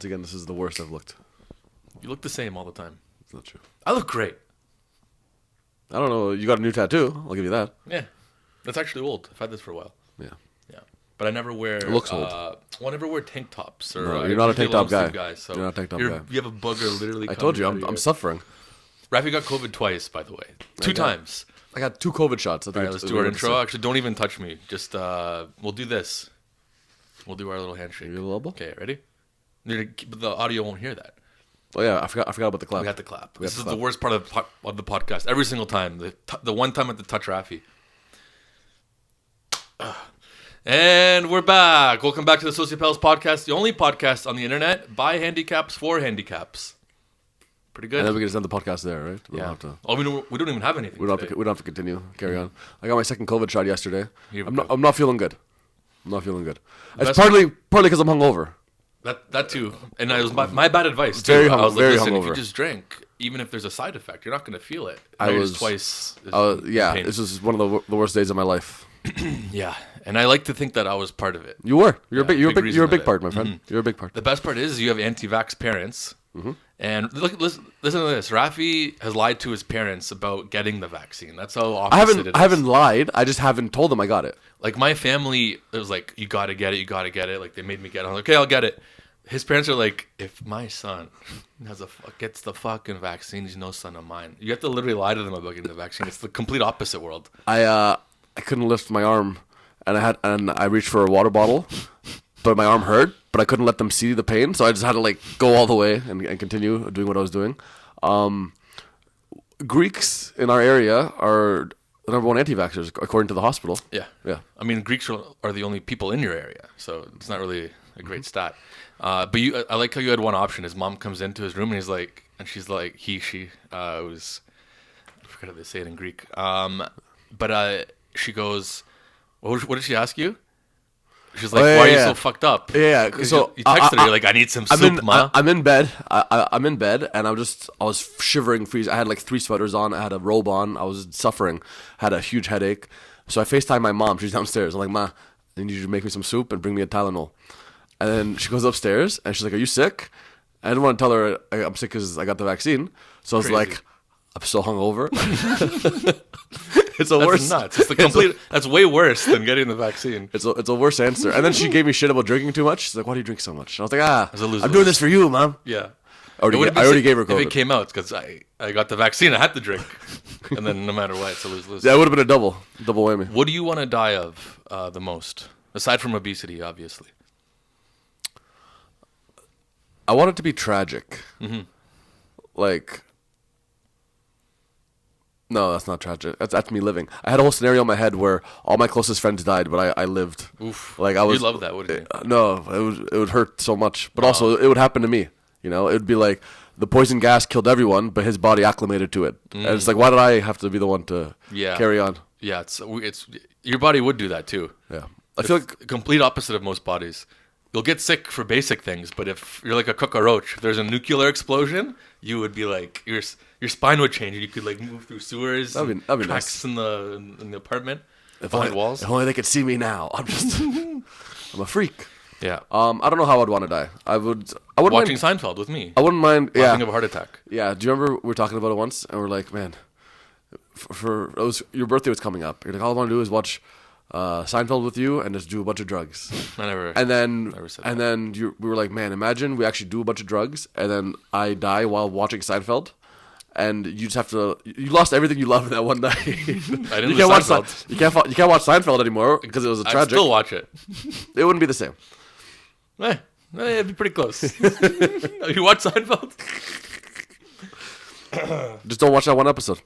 Once again, this is the worst I've looked. You look the same all the time. It's not true. I look great. I don't know. You got a new tattoo. I'll give you that. Yeah. That's actually old. I've had this for a while. Yeah. Yeah. But I never wear... It looks old. Well, I never wear tank tops. Or, No, you're not a tank top guy. So you're not a tank top guy. You have a booger literally I told you, I'm suffering. Rafi got COVID twice, by the way. Two times. I got 2 COVID shots. All right, let's do our intro. Actually, don't even touch me. Just, we'll do this. We'll do our little handshake. You little? Okay, ready? But the audio won't hear that. Oh yeah, I forgot about the clap. We have to clap. This is the worst part of the podcast. Every single time. The one time at the touch Rafi. And we're back. Welcome back to the Sociopals podcast, the only podcast on the internet by handicaps for handicaps. Pretty good. And then we can just end the podcast there, right? We don't even have anything. We don't have to continue. Carry on. I got my second COVID shot yesterday. I'm not feeling good. It's partly because I'm hungover. That too, and it was my bad advice too. I was like, listen, if you just drink, even if there's a side effect, you're not going to feel it. Twice. This was one of the worst days of my life. Yeah, and I like to think that I was part of it. You were. You're a big part, my friend. Mm-hmm. You're a big part. The best part is you have anti-vax parents, and listen to this. Rafi has lied to his parents about getting the vaccine. That's how opposite it is. I haven't lied. I just haven't told them I got it. Like my family, it was like, you gotta get it. Like they made me get it. I'm like, okay, I'll get it. His parents are like, if my son gets the fucking vaccine, he's no son of mine. You have to literally lie to them about getting the vaccine. It's the complete opposite world. I couldn't lift my arm, and I reached for a water bottle, but my arm hurt. But I couldn't let them see the pain, so I just had to go all the way and continue doing what I was doing. Greeks in our area are the number one anti-vaxxers, according to the hospital. Yeah. I mean, Greeks are the only people in your area, so it's not really a great stat. But I like how you had one option. His mom comes into his room and she's like, she. I forgot how they say it in Greek. But she goes, what did she ask you? She's like, why are you so fucked up? Yeah. So you texted her, you're like, I need some soup, ma. I'm in bed. I'm in bed, and I was shivering, freezing. I had 3 sweaters on. I had a robe on. I was suffering. I had a huge headache. So I FaceTime my mom. She's downstairs. I'm like, Ma, I need you to make me some soup and bring me a Tylenol. And then she goes upstairs, and she's like, are you sick? I didn't want to tell her I'm sick because I got the vaccine. So I was like, I'm so hungover. It's the worst. Nuts. It's the complete. That's way worse than getting the vaccine. It's a worse answer. And then she gave me shit about drinking too much. She's like, "Why do you drink so much?" And I was like, I'm doing this for you, Mom. Yeah. I already gave her COVID. If it came out, because I got the vaccine, I had to drink. And then no matter what, it's a lose-lose. Yeah, it would have been a double whammy. What do you want to die of the most, aside from obesity, obviously? I want it to be tragic. Mm-hmm. No, that's not tragic. That's me living. I had a whole scenario in my head where all my closest friends died, but I lived. Oof. You'd love that, wouldn't you? No, it would hurt so much. But also, it would happen to me. It would be like the poison gas killed everyone, but his body acclimated to it. And it's like, why did I have to be the one to carry on? Yeah, it's your body would do that too. Yeah, I feel like complete opposite of most bodies. You'll get sick for basic things, but if you're like a cockroach, if there's a nuclear explosion, you would be like your spine would change, and you could move through sewers, that'd be cracks nice. in the apartment, behind walls. If only they could see me now. I'm a freak. Yeah. I don't know how I'd want to die. I wouldn't watching mind, Seinfeld with me. I wouldn't mind. Having a heart attack. Yeah. Do you remember we were talking about it once, and we're like, man, your birthday was coming up. You're like, all I want to do is watch Seinfeld with you and just do a bunch of drugs. I never. And then that. We were like, man, imagine we actually do a bunch of drugs, and then I die while watching Seinfeld. And you just have to. You lost everything you love in that one night. I didn't lose Seinfeld. You can't watch Seinfeld anymore because it was a tragic. I'd still watch it. It wouldn't be the same. It'd be pretty close. You watch Seinfeld? Just don't watch that one episode.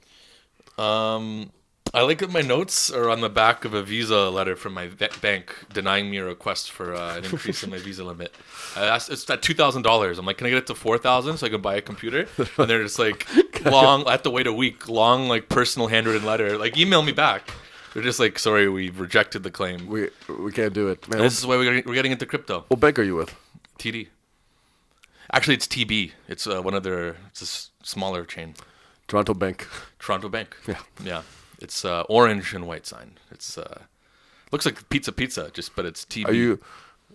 I like that my notes are on the back of a visa letter from my bank denying me a request for an increase in my visa limit. It's at $2,000. I'm like, can I get it to $4,000 so I can buy a computer? And they're just like, long. I have to wait a week. Long, personal handwritten letter. Email me back. They're just like, sorry, we've rejected the claim. We can't do it, man. And this is why we're getting into crypto. What bank are you with? TD. Actually, it's TB. It's it's a smaller chain. Toronto Bank. Yeah. It's orange and white sign. It's looks like pizza, but it's TB.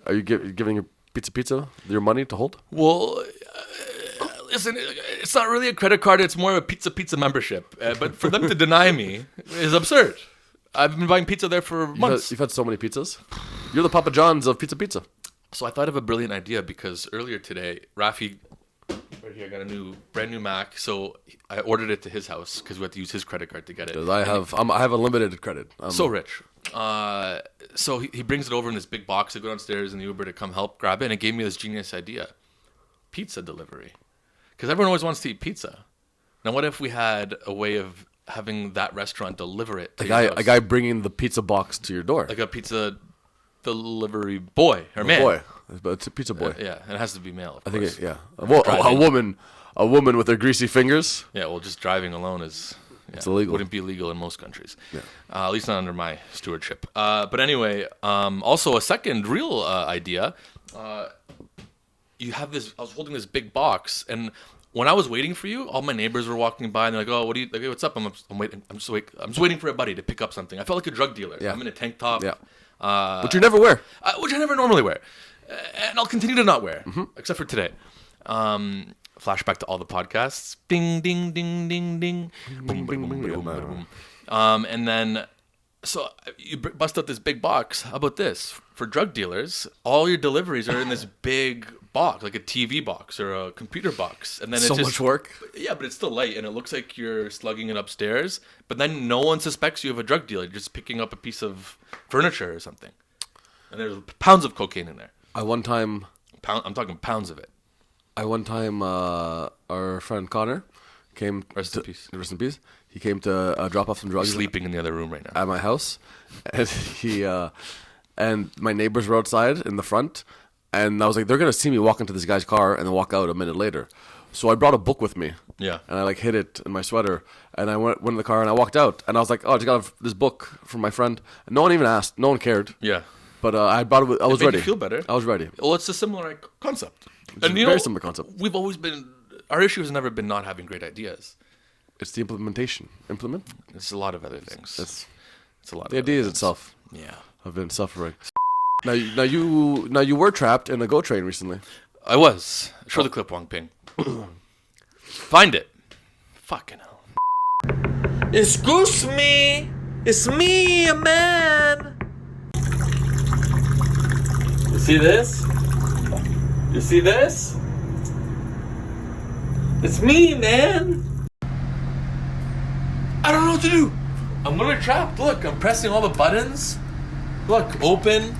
Are you giving pizza, your money to hold? Well, listen, it's not really a credit card. It's more of a pizza membership. But for them to deny me is absurd. I've been buying pizza there for months. You've had so many pizzas. You're the Papa John's of pizza. So I thought of a brilliant idea because earlier today, Raph, right here, I got a brand new Mac. So I ordered it to his house because we had to use his credit card to get it. Because I have unlimited credit. So rich. So he brings it over in this big box. I go downstairs in the Uber to come help grab it, and it gave me this genius idea: pizza delivery. Because everyone always wants to eat pizza. Now, what if we had a way of having that restaurant deliver it to your house? A guy bringing the pizza box to your door. Like a pizza delivery boy or man. Boy. But it's a pizza boy. Yeah, it has to be male, of I think course. a woman with her greasy fingers. Yeah, well, just driving alone is... Yeah, it's illegal. Wouldn't be illegal in most countries. Yeah. At least not under my stewardship. But anyway, also a second real idea. You have this... I was holding this big box, and when I was waiting for you, all my neighbors were walking by, and they're like, "Oh, what do you? Like, what's up?" I'm waiting. I'm just waiting for a buddy to pick up something. I felt like a drug dealer. Yeah. I'm in a tank top. Yeah. Which you never wear. Which I never normally wear, and I'll continue to not wear, except for today. Flashback to all the podcasts. Ding, ding, ding, ding, ding. Boom, boom, boom, boom, boom. And then, so you bust out this big box. How about this? For drug dealers, all your deliveries are in this big box, like a TV box or a computer box. And then so much work. Yeah, but it's still light, and it looks like you're slugging it upstairs. But then no one suspects you of a drug dealer. You're just picking up a piece of furniture or something. And there's pounds of cocaine in there. I'm talking pounds of it. Our friend Connor came. Rest in peace. Rest in peace. He came to drop off some drugs. He's sleeping in the other room right now. At my house, and and my neighbors were outside in the front, and I was like, they're gonna see me walk into this guy's car and then walk out a minute later. So I brought a book with me. Yeah. And I hid it in my sweater, and I went in the car and I walked out, and I was like, oh, I just got this book from my friend. And no one even asked. No one cared. Yeah. But I brought it. I was ready. You feel better. I was ready. Well, it's a similar concept. It's a very similar concept. We've always been. Our issue has never been not having great ideas. It's the implementation. It's a lot of other things. It's a lot. The ideas itself. Yeah. Have been suffering. Now you were trapped in a GO train recently. I was. Show the clip, Wong Ping. Find it. Fucking hell. Excuse me. It's me, a man. You see this? You see this? It's me, man. I don't know what to do. I'm literally trapped. Look, I'm pressing all the buttons. Look, open.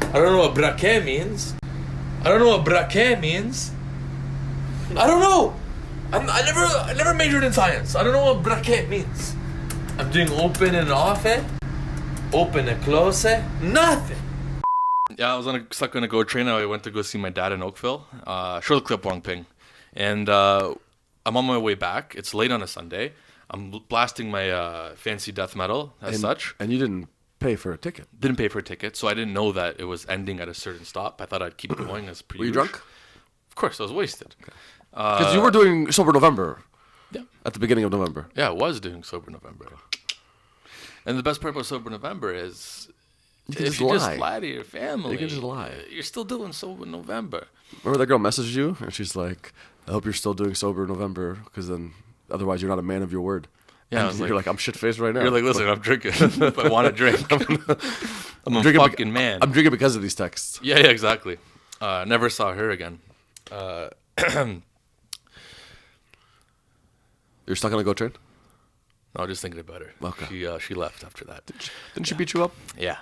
I don't know what braquet means. I don't know. I never majored in science. I don't know what braquet means. I'm doing open and off it. Open and close it. Nothing. Yeah, I was stuck on a GO train. I went to go see my dad in Oakville. Show the clip, Wong Ping. And I'm on my way back. It's late on a Sunday. I'm blasting my fancy death metal such. And you didn't pay for a ticket. Didn't pay for a ticket, so I didn't know that it was ending at a certain stop. I thought I'd keep going as per Were you usual. drunk? Of course, I was wasted. Because you were doing Sober November. Yeah. At the beginning of November. Yeah, I was doing Sober November. And the best part about Sober November is if you just lie to your family, you can just lie. You're still doing Sober November. Remember that girl messaged you? And she's like, I hope you're still doing Sober November, because then otherwise you're not a man of your word. Yeah, and you're like, I'm shit-faced right now. You're like, listen, I'm drinking. If I want to drink, I'm a fucking man. I'm drinking because of these texts. Yeah, exactly. Never saw her again. You're stuck on a GO train? No, I was just thinking about her. Okay. She left after that. Didn't she beat you up? Yeah.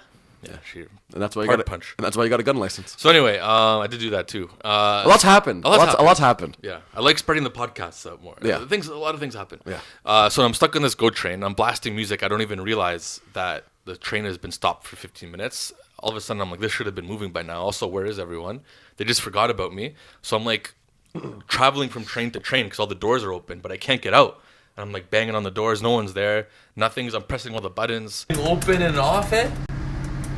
And that's why you Hard got punch. And that's why you got a gun license. So anyway, I did do that too. A lot's happened. A lot's happened. Yeah, I like spreading the podcasts out more. Yeah. A lot of things happen. Yeah. So I'm stuck on this GO train. I'm blasting music. I don't even realize that the train has been stopped for 15 minutes. All of a sudden, I'm like, this should have been moving by now. Also, where is everyone? They just forgot about me. So I'm like traveling from train to train because all the doors are open, but I can't get out. And I'm like banging on the doors. No one's there. Nothing's. I'm pressing all the buttons. Open and off it.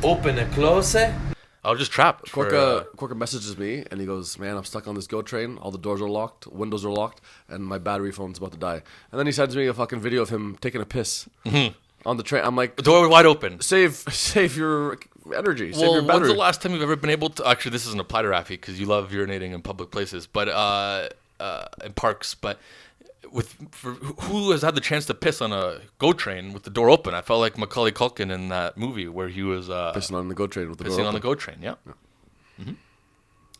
Open and close it. I was just trapped. Korica messages me and he goes, man, I'm stuck on this GO train. All the doors are locked, windows are locked, and my battery phone's about to die. And then he sends me a fucking video of him taking a piss on the train. I'm like, The door wide open. save your energy. Save Well, your when's battery. the last time you've ever been able to? Actually, this doesn't apply to Rafi because you love urinating in public places, but in parks. But who has had the chance to piss on a GO train with the door open? I felt like Macaulay Culkin in that movie where he was Pissing on the GO train with the door pissing on the open. GO train. Yeah. Mm-hmm.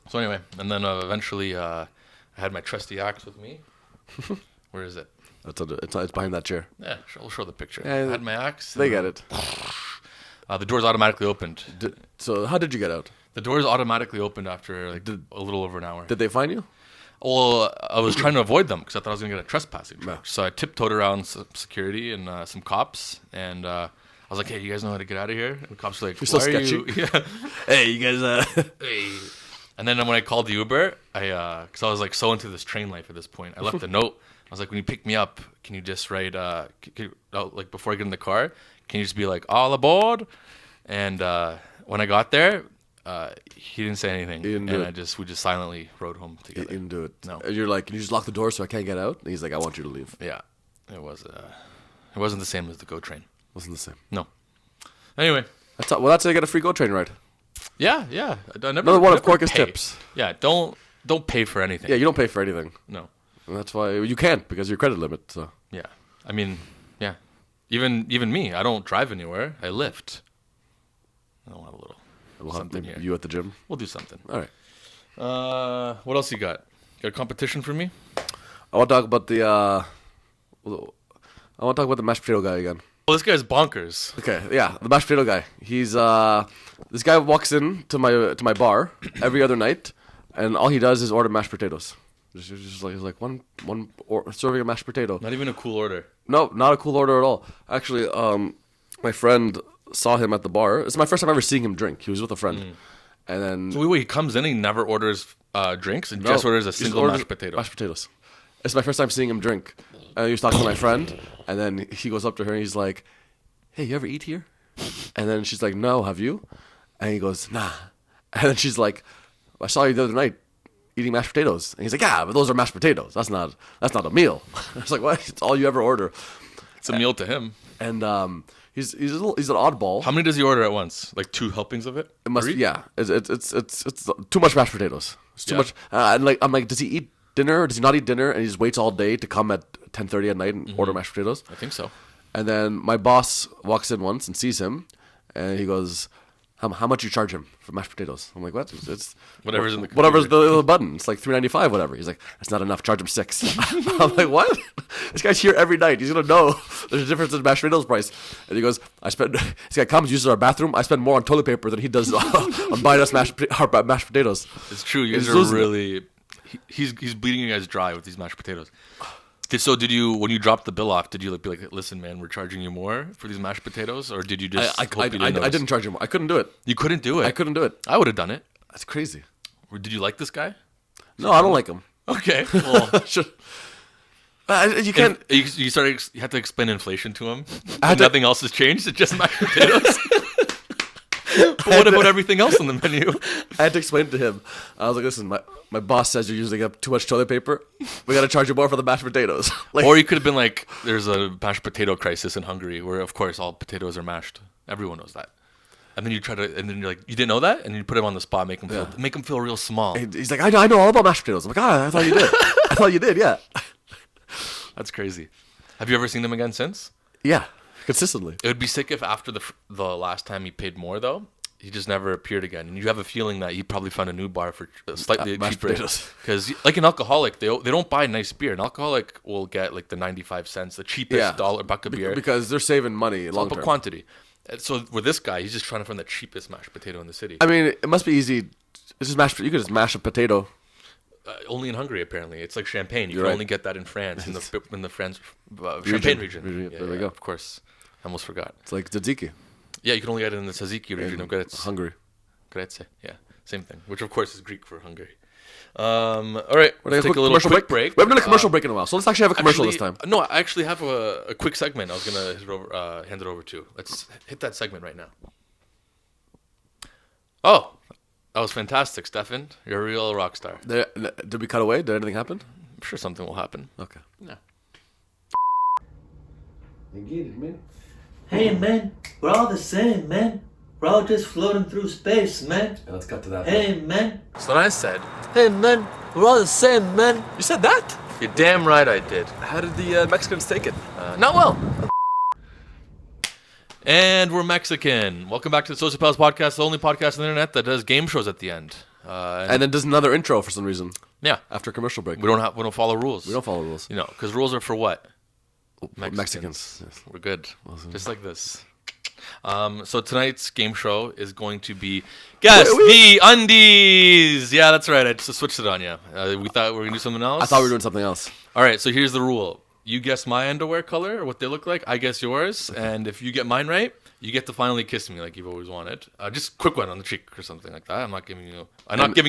So anyway, and then eventually I had my trusty axe with me. Where is it? It's behind that chair. Yeah, we'll show the picture. Yeah, I had my axe. They get it. The doors automatically opened. So how did you get out? The doors automatically opened after like a little over an hour. Did they find you? Well, I was trying to avoid them because I thought I was going to get a trespassing charge. So I tiptoed around some security and some cops, and I was like, "Hey, you guys know how to get out of here?" And the cops were like, You're so "Why are sketchy." you?" Yeah. Hey, you guys. Hey. And then when I called the Uber, because I was like so into this train life at this point, I left a note. I was like, "When you pick me up, can you just write like before I get in the car, can you just be like all aboard?" And when I got there, he didn't say anything, and we just silently rode home together. You didn't do it. No. And you're like, can you just lock the door so I can't get out? And he's like, I want you to leave. Yeah, it wasn't the same as the GO train. Wasn't the same. No. Anyway. That's how you get a free GO train ride. Yeah. Another one of Korica's tips. Yeah, don't pay for anything. Yeah, you don't pay for anything. No. And that's why you can't because of your credit limit. So. Yeah. I mean, yeah. Even me, I don't drive anywhere. I lift. I don't have a little something here. You at the gym? We'll do something. All right. What else you got? Got a competition for me? I want to talk about the mashed potato guy again. Well, this guy's bonkers. Okay, yeah, the mashed potato guy. He's this guy walks in to my bar every other night, and all he does is order mashed potatoes. Just like he's like one serving of mashed potato. Not even a cool order. No, not a cool order at all. Actually, my friend saw him at the bar. It's my first time ever seeing him drink. He was with a friend, and then So wait, he comes in and he never orders drinks and just orders a single mashed potato. Mashed potatoes. It's my first time seeing him drink. And he was talking to my friend, and then he goes up to her and he's like, "Hey, you ever eat here?" And then she's like, "No, have you?" And he goes, "Nah." And then she's like, "I saw you the other night eating mashed potatoes." And he's like, "Yeah, but those are mashed potatoes. That's not a meal." I was like, "What? It's all you ever order." It's a meal to him. And he's an oddball. How many does he order at once? Like 2 helpings of it? It must Three? be, yeah. It's too much mashed potatoes. It's too Yeah. much. And I'm like, does he eat dinner or does he not eat dinner? And he just waits all day to come at 10:30 at night and order mashed potatoes. I think so. And then my boss walks in once and sees him, and he goes, "How much you charge him for mashed potatoes?" I'm like, "What? It's Whatever's in the whatever's the button. It's like $3.95, whatever." He's like, "That's not enough. Charge him $6." I'm like, "What? This guy's here every night. He's gonna know there's a difference in mashed potatoes price." And he goes, "This guy comes, uses our bathroom. I spend more on toilet paper than he does on buying us mashed potatoes." It's true. You He's guys are losing it. really... He's bleeding you guys dry with these mashed potatoes. So did you, when you dropped the bill off, did you be like, "Listen, man, we're charging you more for these mashed potatoes," or did you just I didn't charge him. I couldn't do it. You couldn't do it. I couldn't do it. I would have done it. That's crazy. Or did you like this guy? No, I don't like him. Okay. Well, Sure. You can't. you had to explain inflation to him. had to- Nothing else has changed. It's just mashed potatoes. But what about everything else on the menu? I had to explain it to him. I was like, "Listen, my boss says you're using up too much toilet paper. We got to charge you more for the mashed potatoes." Like, Or you could have been like, "There's a mashed potato crisis in Hungary, where of course all potatoes are mashed. Everyone knows that." And then and then you're like, "You didn't know that?" And you put him on the spot, make him feel real small. he's like, I know all about mashed potatoes. I'm like, I thought you did. I thought you did. Yeah, That's crazy. Have you ever seen them again since? yeah, consistently. It would be sick if after the last time he paid more, though, he just never appeared again. And you have a feeling that he probably found a new bar for slightly Mashed cheaper. potatoes. Because like an alcoholic, they don't buy nice beer. An alcoholic will get like the 95 cents, the cheapest buck of beer. Because they're saving money long But term. quantity. And so with this guy, he's just trying to find the cheapest mashed potato in the city. I mean, it must be easy. It's just mashed. You could just mash a potato. Only in Hungary, apparently. It's like champagne. You You're can right. only get that in France, in the France Champagne region. There we go. Of course. I almost forgot. It's like tzatziki. Yeah, you can only get it in the Tzatziki region of Gretz. Hungary. Grece, yeah, same thing. Which of course is Greek for Hungary. All right, let's take a little commercial quick break. We haven't done a commercial break in a while, so let's actually have a commercial this time. No, I actually have a quick segment. I was gonna hand it over to. Let's hit that segment right now. Oh, that was fantastic, Stefan. You're a real rock star. Did we cut away? Did anything happen? I'm sure something will happen. Okay. Yeah. Hey man, we're all the same, man. We're all just floating through space, man. Yeah, let's cut to that. Hey, man. That's what I said. Hey, man. We're all the same, man. You said that? You're damn right I did. How did the Mexicans take it? Not well. And we're Mexican. Welcome back to the Sociopals podcast, the only podcast on the internet that does game shows at the end. And then does another intro for some reason. Yeah, After a commercial break. we don't follow rules. We don't follow rules. You know, because rules are for what? Mexicans. Yes. We're good. Just like this. So tonight's game show is going to be Guess the Undies. Yeah, that's right. I just switched it on you. We thought we were going to do something else. I thought we were doing something else. All right, so here's the rule. You guess my underwear color or what they look like. I guess yours. And if you get mine right, you get to finally kiss me like you've always wanted. Just quick one on the cheek or something like that. I'm not giving you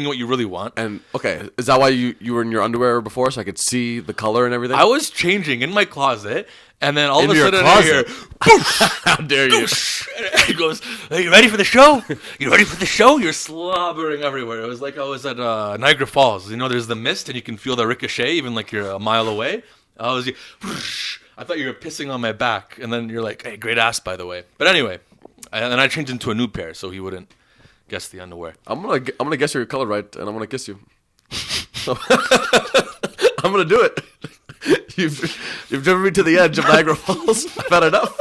what you really want. And okay, is that why you were in your underwear before, so I could see the color and everything? I was changing in my closet, and then all of a your sudden I hear, closet? How dare you? and he goes, "Are you ready for the show? You ready for the show?" You're slobbering everywhere. It was like I was at Niagara Falls. You know, there's the mist, and you can feel the ricochet even like you're a mile away. I thought you were pissing on my back, and then you're like, "Hey, great ass, by the way." But anyway, and then I changed into a new pair, so he wouldn't guess the underwear. I'm gonna guess your color right, and I'm gonna kiss you. I'm gonna do it. You've driven me to the edge of Niagara Falls. I've had enough.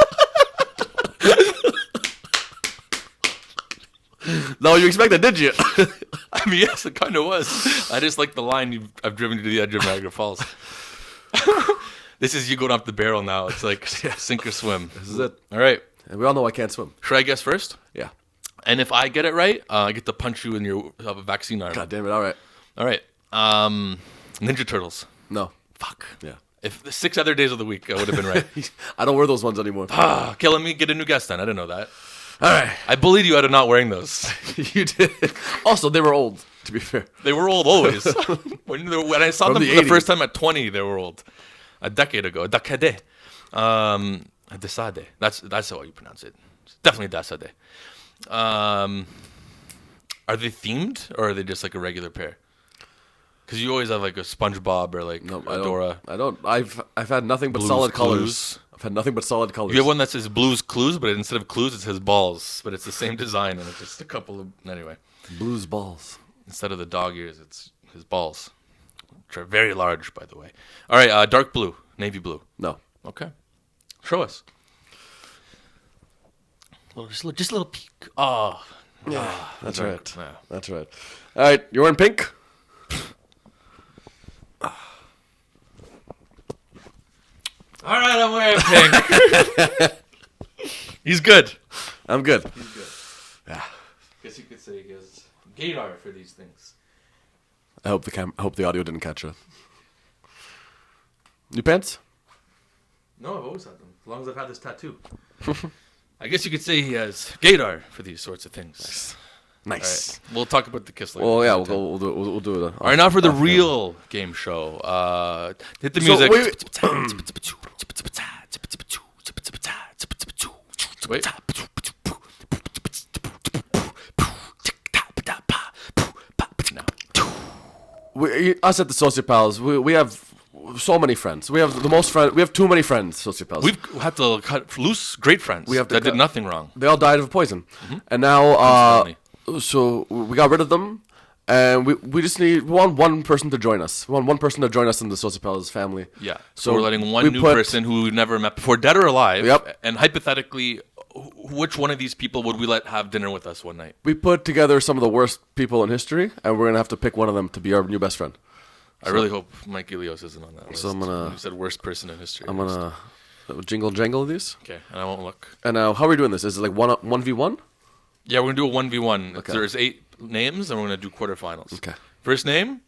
No, you expected, did you? I mean, yes, it kind of was. I just like the line, I've driven you to the edge of Niagara Falls. This is you going up the barrel now. It's like sink or swim. This is it. All right. And we all know I can't swim. Should I guess first? Yeah. And if I get it right, I get to punch you in your vaccine arm. God damn it. All right. All right. Ninja Turtles. No. Fuck. Yeah. If the 6 other days of the week, I would have been right. I don't wear those ones anymore. Okay, let me get a new guess then. I didn't know that. All right. I bullied you out of not wearing those. You did. Also, they were old, to be fair. They were old always. when I saw From them the for the 80s. first time at 20, they were old. A decade ago. A decade. A decade. That's how you pronounce it. It's definitely decade. Are they themed, or are they just like a regular pair? Because you always have like a SpongeBob or like No, a Dora. I don't. I've had nothing but Blues solid colors. Clues. I've had nothing but solid colors. You have one that says Blues Clues, but instead of clues, it says balls. But it's the same design, and it's just a couple of... Anyway. Blues balls. Instead of the dog ears, it's his balls. Which are very large, by the way. All right, dark blue. Navy blue. No. Okay. Show us. Just a little peek. Oh. Yeah, that's dark. right. Yeah. That's right. All right, you're wearing pink? All right, I'm wearing pink. He's good. I'm good. He's good. Yeah. Guess you could say he has gaydar for these things. I hope the audio didn't catch it. New pants? No, I've always had them. As long as I've had this tattoo. I guess you could say he has gaydar for these sorts of things. Nice. All right. We'll talk about the kiss later. Well, yeah, we'll do it. All right, now for the real game show. Hit the music. Wait. Us at the Sociopals, we have so many friends. We have the most friends. We have too many friends, Sociopals. We've had to cut loose great friends that did nothing wrong. They all died of poison. And now, so we got rid of them. And we just want one person to join us. We want one person to join us in the Sociopals family. Yeah. So we're letting one new person who we've never met before, dead or alive. Yep. And hypothetically, which one of these people would we let have dinner with us one night? We put together some of the worst people in history, and we're going to have to pick one of them to be our new best friend. I really hope Mike Ilios isn't on that list. So I'm going to... You said worst person in history. I'm going to jingle these. Okay, and I won't look. And how are we doing this? Is it like 1v1? Yeah, we're going to do a 1v1. Okay. There's 8 names, and we're going to do quarterfinals. Okay. First name?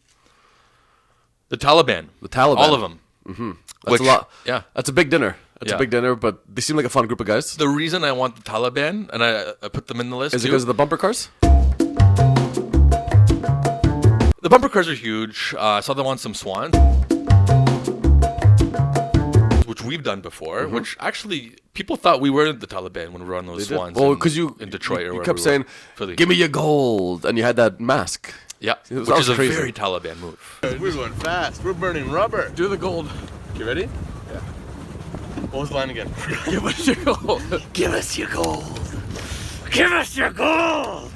The Taliban. The Taliban. All of them. Mm-hmm. That's a lot. Yeah. That's a big dinner. That's a big dinner, but they seem like a fun group of guys. The reason I want the Taliban, and I put them in the list, Is it because of the bumper cars? The bumper cars are huge. I saw them on some swans, which we've done before, which actually people thought we were the Taliban when we were on those swans. Well, because in Detroit or you wherever kept we saying, Philly. "Give me your gold," and you had that mask. Yeah, That which was is a crazy. very Taliban move. We're going fast. We're burning rubber. Do the gold. You ready? Yeah. What was the line again? Give us your gold. Give us your gold. Give us your gold!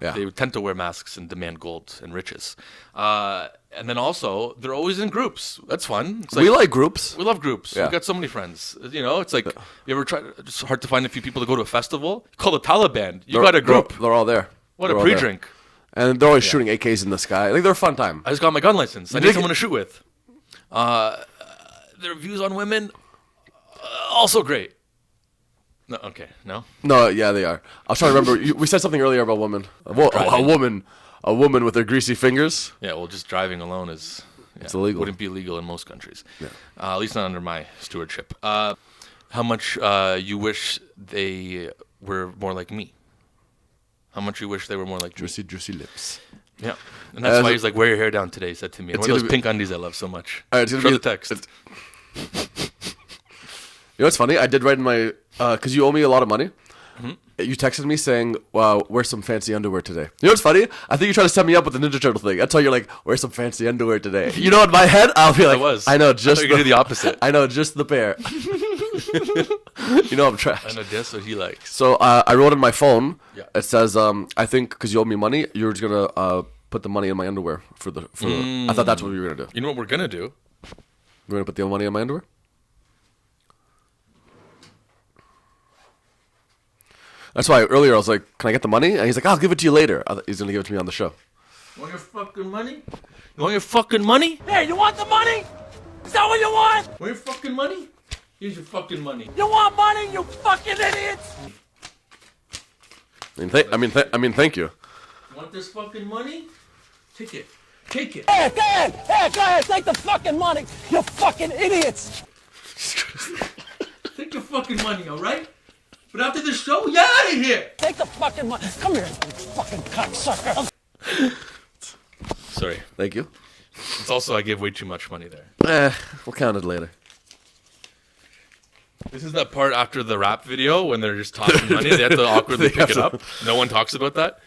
Yeah. They tend to wear masks and demand gold and riches. And then also, they're always in groups. That's fun. It's We like groups. We love groups. Yeah. We got so many friends. You know, it's like, you ever try, it's hard to find a few people to go to a festival. Call the Taliban. You got a group. They're all there. What They're a all there. pre-drink. And they're always shooting AKs in the sky. Like, they're a fun time. I just got my gun license. I Did need you someone to shoot with. Their views on women, also great. No, okay, no. No, yeah, they are. I was trying to remember. We said something earlier about women. A woman with her greasy fingers. Yeah, well, just driving alone is It's illegal. Wouldn't be illegal in most countries. Yeah. At least not under my stewardship. How much you wish they were more like me? How much you wish they were more like me? Juicy lips. Yeah, and that's why he's like, wear your hair down today, he said to me. And wear those pink undies I love so much. All right, it's gonna Show be the text. You know what's funny? I did write in my because you owe me a lot of money. Mm-hmm. You texted me saying, "Wow, wear some fancy underwear today." You know what's funny? I think you tried to set me up with the Ninja Turtle thing. That's why you're like, "Wear some fancy underwear today." You know, in my head, I'll be like, was. "I know, I just thought you were gonna do the opposite. I know, just the pair." You know, I'm trash. I know that's what he likes. So I wrote in my phone. Yeah. It says, "I think because you owe me money, you're just gonna put the money in my underwear for the." I thought that's what we were gonna do. You know what we're gonna do? We're gonna put the money in my underwear. That's why earlier I was like, "Can I get the money?" And he's like, "I'll give it to you later." He's gonna give it to me on the show. You want your fucking money? You want your fucking money? Hey, you want the money? Is that what you want? Want your fucking money? Here's your fucking money. You want money, you fucking idiots? I mean, thank you. You want this fucking money? Take it. Take it. Hey, go ahead, take the fucking money, you fucking idiots! Take your fucking money, all right? But after the show, you're out of here. Take the fucking money. Come here, you fucking cocksucker. Sorry. Thank you. It's also I gave way too much money there. We'll count it later. This is that part after the rap video when they're just tossing money. They have to awkwardly pick it up. No one talks about that.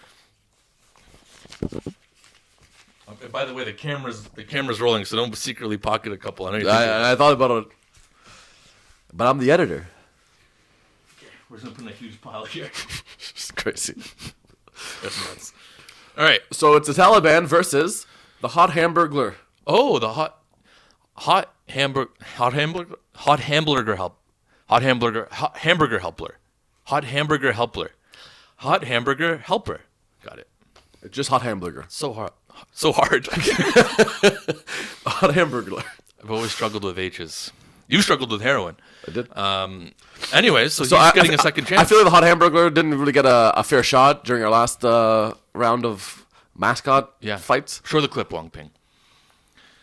Okay, by the way, the camera's rolling, so don't secretly pocket a couple. I know you think I thought about it, but I'm the editor. we're just gonna put in a huge pile here. It's crazy. That's nuts. All right. So it's the Taliban versus the hot hamburglar. Oh, the hamburger helper. Got it. It's just hot hamburger. So hard. Hot hamburglar. I've always struggled with H's. You struggled with heroin. I did. Anyways, so he's getting a second chance. I feel like the hot hamburglar didn't really get a fair shot during our last round of mascot fights. Show the clip, Wong Ping.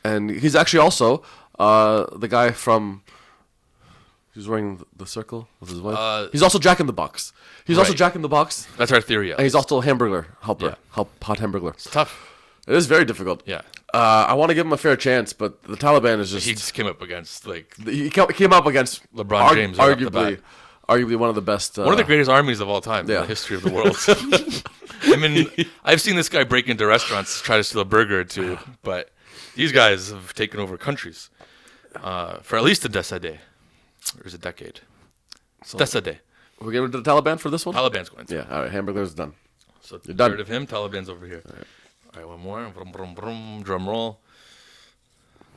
And he's actually also the guy from. He's wearing the circle with his wife. He's also Jack in the Box. He's also Right. Jack in the Box. That's our theory. And he's also a hamburglar helper. Yeah. Hot hamburglar. It's tough. It is very difficult. Yeah. I want to give him a fair chance, but the Taliban is just. He just came up against He came up against LeBron James right off the bat. arguably one of the best. One of the greatest armies of all time in yeah. the history of the world. I mean, I've seen this guy break into restaurants, try to steal a burger or two, but these guys have taken over countries for at least a decade. Or is it decade? Decade. We're going to the Taliban for this one? Taliban's going to. Yeah, all right, hamburger's done. So You're done. third of him, Taliban's over here. All right, one more. Brum, brum, brum, drum roll.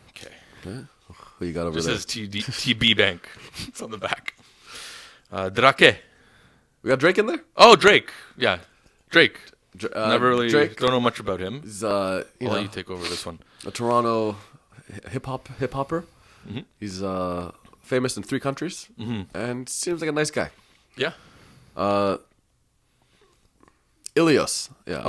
Okay. Who you got over This there? is TB Bank. It's on the back. Drake. We got Drake in there? Oh, Drake. Yeah, Drake. Never really Drake. don't know much about him. He's I'll let you take over this one. a Toronto hip-hopper. Mm-hmm. He's famous in 3 countries and seems like a nice guy. Yeah. Ilios. Yeah.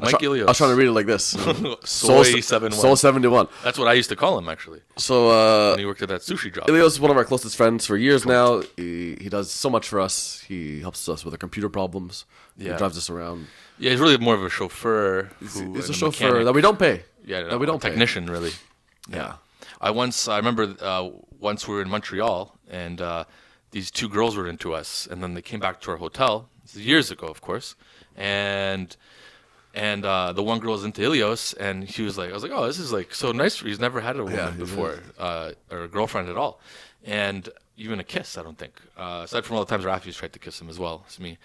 Mike Ilios. I was trying to read it like this. Soy 71. Soul 71. That's what I used to call him, actually. So When he worked at that sushi job. Ilios is one of our closest friends for years now. He does so much for us. He helps us with our computer problems. Yeah. He drives us around. Yeah, he's really more of a chauffeur. He's and a chauffeur mechanic. that we don't pay. Yeah, that we don't pay. technician, really. Yeah. I remember once we were in Montreal, and these 2 girls were into us, and then they came back to our hotel. This is years ago, of course, and the one girl was into Ilios, and I was like, oh, this is like so nice. He's never had a woman before, or a girlfriend at all, and even a kiss, I don't think. Aside from all the times Raph tried to kiss him as well. It's me.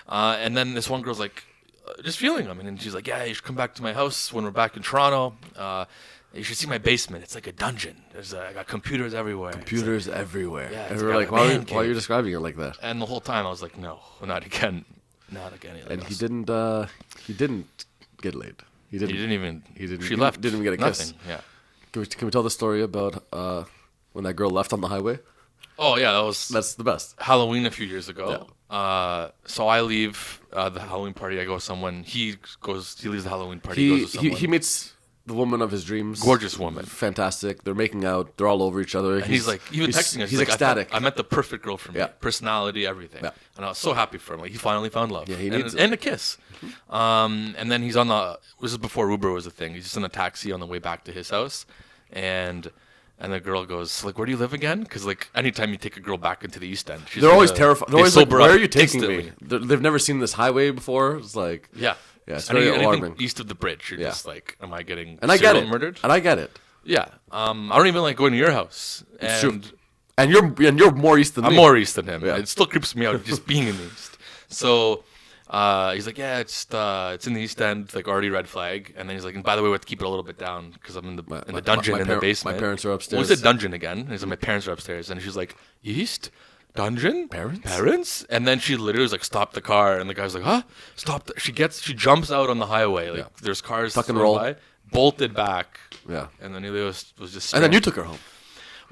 And then this one girl's like, just feeling him. And she's like, yeah, you should come back to my house when we're back in Toronto. You should see my basement. It's like a dungeon. I got computers everywhere. Computers everywhere. Yeah, and it's we were like like, a why man are you cave. describing it like that? And the whole time I was like, no, not again. Not again. And he didn't get laid. He didn't even. She left. Didn't even get a kiss. Nothing. Yeah. Can we tell the story about when that girl left on the highway? Oh yeah, That's the best. Halloween a few years ago. So I leave the Halloween party. I go with someone. He leaves the Halloween party. Goes with someone. He meets the woman of his dreams. Gorgeous woman. Fantastic. They're making out. They're all over each other. And he's like, even texting us. He's like, ecstatic. I met the perfect girl for me. Yeah. Personality, everything. Yeah. And I was so happy for him. Like he finally found love. Yeah, he and, needs it. and a kiss. And then he's on this is before Uber was a thing. He's just in a taxi on the way back to his house, and the girl goes like, "Where do you live again?" Because like anytime you take a girl back into the East End, They're always terrified. They're always like, sober "Where up are you taking instantly. me?" They've never seen this highway before. It's like, Yeah. it's very anything alarming. east of the bridge, you're Yeah. just like, am I getting And I get serial it. murdered? And I get it. Yeah. I don't even like going to your house. It's true. And And you're more east than I'm me. more east than him. Yeah. It still creeps me out just being in the east. So he's like, yeah, it's in the East End, like already red flag. And then he's like, and by the way, we have to keep it a little bit down because I'm in the dungeon in the basement. My parents are upstairs. What was it, dungeon again? And he's like, my parents are upstairs. And she's like, East? Dungeon? Parents? And then she literally was like, stop the car. And the guy's like, huh? Stop. She jumps out on the highway. Like there's cars Tuck and going roll. by, bolted back. Yeah. And then Ilios was just And then staring. you took her home.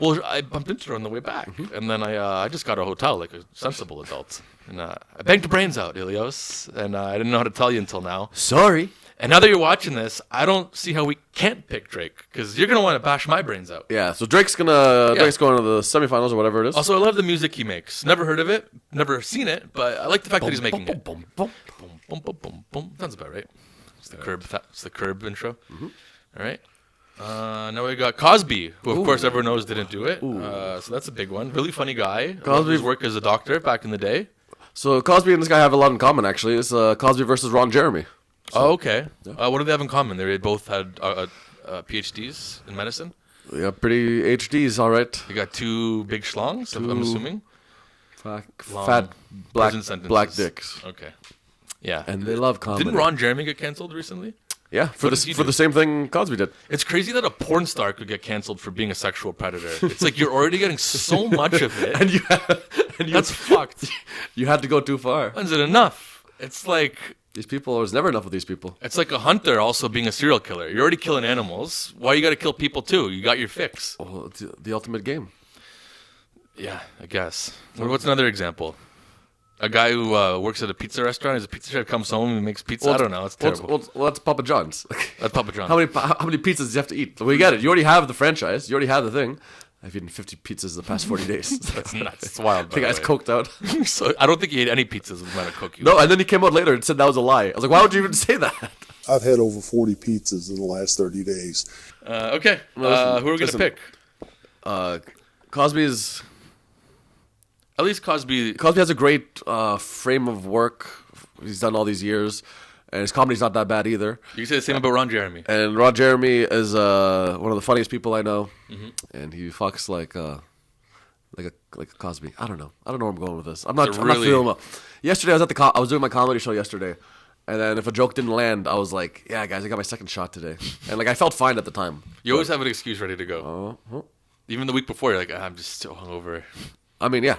Well, I bumped into her on the way back, Mm-hmm. and then I just got a hotel like a sensible adult, and I banged your brains out, Ilios, and I didn't know how to tell you until now. Sorry. And now that you're watching this, I don't see how we can't pick Drake because you're gonna want to bash my brains out. Yeah. So Drake's going to the semifinals or whatever it is. Also, I love the music he makes. Never heard of it, never seen it, but I like the fact that he's making it. Boom, boom. Boom, boom, boom, boom. Sounds about right. It's the curb intro. Mm-hmm. All right. Now we got Cosby, who of course everyone knows didn't do it. So that's a big one. Really funny guy. Cosby's work as a doctor back in the day. So Cosby and this guy have a lot in common, actually. It's Cosby versus Ron Jeremy. Oh, okay. What do they have in common? They both had PhDs in medicine. Yeah, pretty HDs, all right. They got two big schlongs, I'm assuming. Fat, Long black prison sentences. black dicks. Okay. Yeah. And they love comedy. Didn't Ron Jeremy get canceled recently? Yeah, for does he the do? same thing Cosby did. It's crazy that a porn star could get canceled for being a sexual predator. It's like you're already getting so much of it. And That's fucked. You had to go too far. When's it enough? It's like These people, there's never enough of these people. it's like a hunter also being a serial killer. You're already killing animals. Why you got to kill people too? You got your fix. Oh, it's the ultimate game. Yeah, I guess. What's another example? A guy who works at a pizza restaurant. His pizza chef comes home and makes pizza. I don't know. It's terrible. Well, that's Papa John's. That's Papa John. How many pizzas do you have to eat? Well, you get it. You already have the franchise. You already have the thing. I've eaten 50 pizzas the past 40 days. That's nuts. It's wild. The guy's coked out. So I don't think he ate any pizzas with a cook. No, and then he came out later and said that was a lie. I was like, why would you even say that? I've had over 40 pizzas in the last 30 days. Okay. Who are we going to pick? Cosby is... At least Cosby. Cosby has a great frame of work. He's done all these years. And his comedy's not that bad either. You can say the same about Ron Jeremy. And Ron Jeremy is one of the funniest people I know. Mm-hmm. And he fucks like a Cosby. I don't know where I'm going with this. I'm not really- feeling well. Yesterday I was at I was doing my comedy show yesterday. And then if a joke didn't land, I was like, yeah, guys, I got my second shot today. And like I felt fine at the time. You always have an excuse ready to go. Uh-huh. Even the week before, you're like, I'm just so hungover. I mean, yeah.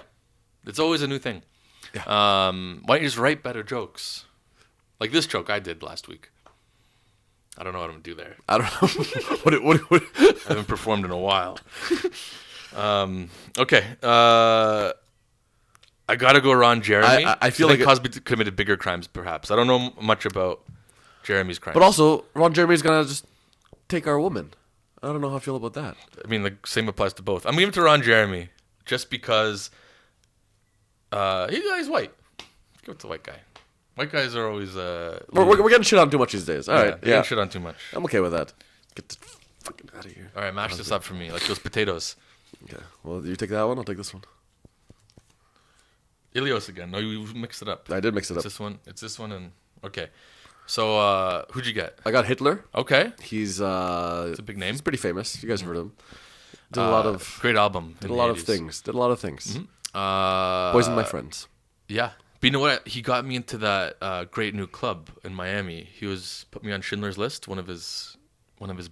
It's always a new thing. Yeah. Why don't you just write better jokes? Like this joke I did last week. I don't know what I'm going to do there. I don't know. what? I haven't performed in a while. Okay. I got to go Ron Jeremy. I feel think like Cosby committed bigger crimes, perhaps. I don't know much about Jeremy's crimes. But also, Ron Jeremy's going to just take our woman. I don't know how I feel about that. I mean, the same applies to both. I'm giving it to Ron Jeremy just because he's white. Give it to the white guy. White guys are always... We're getting shit on too much these days. All right. Yeah. Getting shit on too much. I'm okay with that. Get the fucking out of here. All right, mash this up for me, like those potatoes. Okay. Well, you take that one. I'll take this one. Ilios again. No, you mixed it up. I did mix it It's up. this one. It's this one, and okay. So who'd you get? I got Hitler. Okay, He's it's a big name. He's pretty famous. You guys heard of him. Did a lot of great album. Did a lot of things. Did a lot of things. Poisoned my friends. Yeah. But you know what? He got me into that great new club in Miami. He put me on Schindler's List, one of his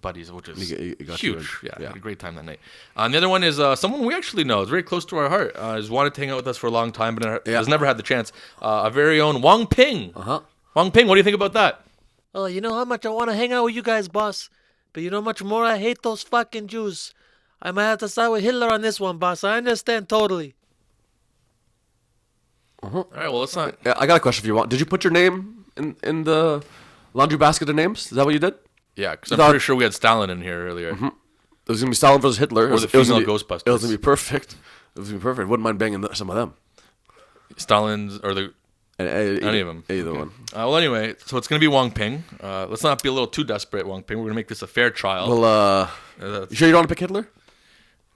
buddies, which is He got huge. you in. Yeah, had a great time that night. And the other one is someone we actually know. It's very close to our heart. Has wanted to hang out with us for a long time, but has never had the chance. Our very own Wong Ping. Wong Ping, what do you think about that? Oh, you know how much I want to hang out with you guys, boss. But you know how much more I hate those fucking Jews. I might have to side with Hitler on this one, boss. I understand totally. All right, well, let's not. Yeah, I got a question for you. Did you put your name in the laundry basket of names? Is that what you did? Yeah, because I'm pretty sure we had Stalin in here earlier. It was gonna be Stalin versus Hitler. Or the female Ghostbusters. It was gonna be perfect. It was gonna be perfect. Wouldn't mind banging some of them. Stalin's or the any of them. Either one. Well, anyway, so it's gonna be Wong Ping. Let's not be a little too desperate, Wong Ping. We're gonna make this a fair trial. Well, you sure you don't want to pick Hitler?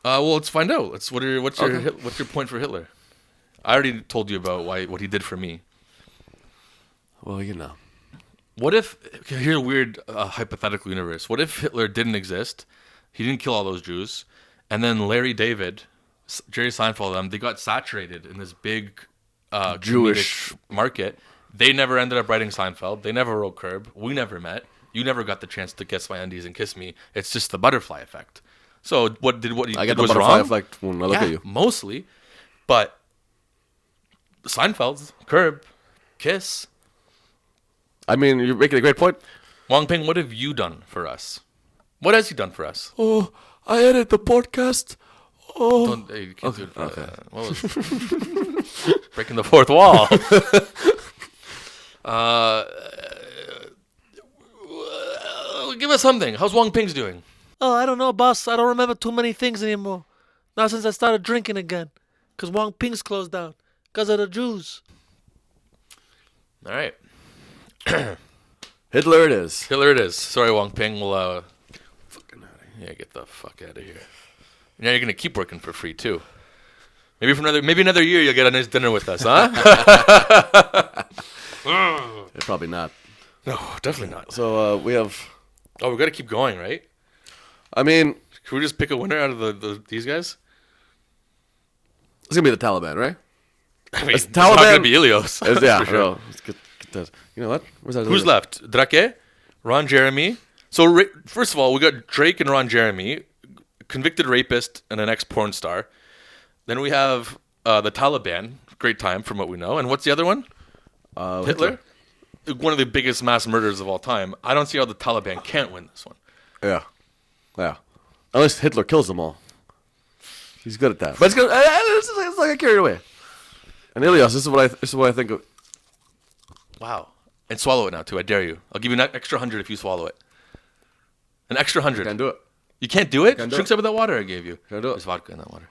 Well, let's find out. What's your point for Hitler? I already told you about what he did for me. Well, you know. What if, here's a weird hypothetical universe. What if Hitler didn't exist? He didn't kill all those Jews. And then Larry David, Jerry Seinfeld, they got saturated in this big Jewish market. They never ended up writing Seinfeld. They never wrote Curb. We never met. You never got the chance to kiss my undies and kiss me. It's just the butterfly effect. So what he I did get the was butterfly wrong? effect when I look at you. Mostly. But Seinfeld's, Curb, Kiss. I mean, you're making a great point. Wong Ping, what have you done for us? What has he done for us? Oh, I edit the podcast. Oh, You can't do it for breaking the fourth wall. Give us something. How's Wong Ping's doing? Oh, I don't know, boss. I don't remember too many things anymore. Not since I started drinking again. Because Wong Ping's closed down. Because of the Jews. All right. Hitler it is. Hitler it is. Sorry, Wong Ping. We'll, get the fuck out of here. Now you're going to keep working for free, too. Maybe another year you'll get a nice dinner with us, huh? Probably not. No, definitely not. So we have. Oh, we got to keep going, right? I mean, Can we just pick a winner out of these guys? it's gonna be the Taliban, right? I mean, It's it's not going to Taliban- be Ilios. Yeah. for sure. No, let's get that. You know what? Where's that? Who's left? Drake, Ron Jeremy. So first of all, we got Drake and Ron Jeremy, convicted rapist and an ex-porn star. Then we have the Taliban. Great time from what we know. And what's the other one? Hitler. One of the biggest mass murderers of all time. I don't see how the Taliban can't win this one. Yeah. Unless Hitler kills them all. He's good at that. But it's like I carried away. And Ilios, this is what I think of. Wow. And swallow it now, too. I dare you. I'll give you an extra 100 if you swallow it. An extra 100. Can't do it. You can't do it? Can't do Drink it. some of that water I gave you. Can't do it. There's vodka in that water.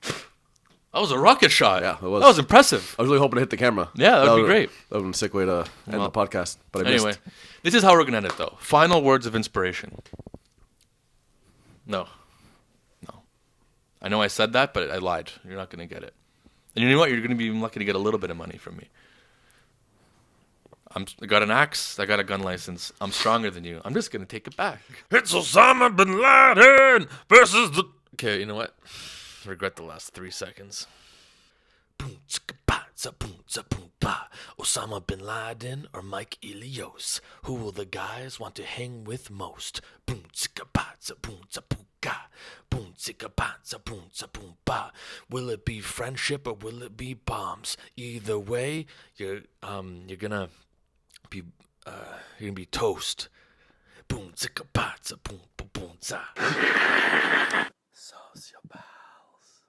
That was a rocket shot. Yeah, it was. That was impressive. I was really hoping to hit the camera. Yeah, that would be great. That would be a sick way to end the podcast. But I Anyway, missed. this is how we're going to end it, though. Final words of inspiration. No. I know I said that, but I lied. You're not going to get it. And you know what? You're going to be even lucky to get a little bit of money from me. I got an axe. I got a gun license. I'm stronger than you. I'm just going to take it back. It's Osama bin Laden versus the... Okay, you know what? I regret the last 3 seconds. Boom, chicka, ba, za, boom, za, boom, ba. Osama bin Laden or Mike Ilios? Who will the guys want to hang with most? Boom, chicka, ba, za, boom, za, boom, ga. Boom, chicka, ba, za, boom, za, boom, ba. Will it be friendship or will it be bombs? Either way, you're gonna be toast. Boom, chicka, ba, za, boom, boom, boom, za.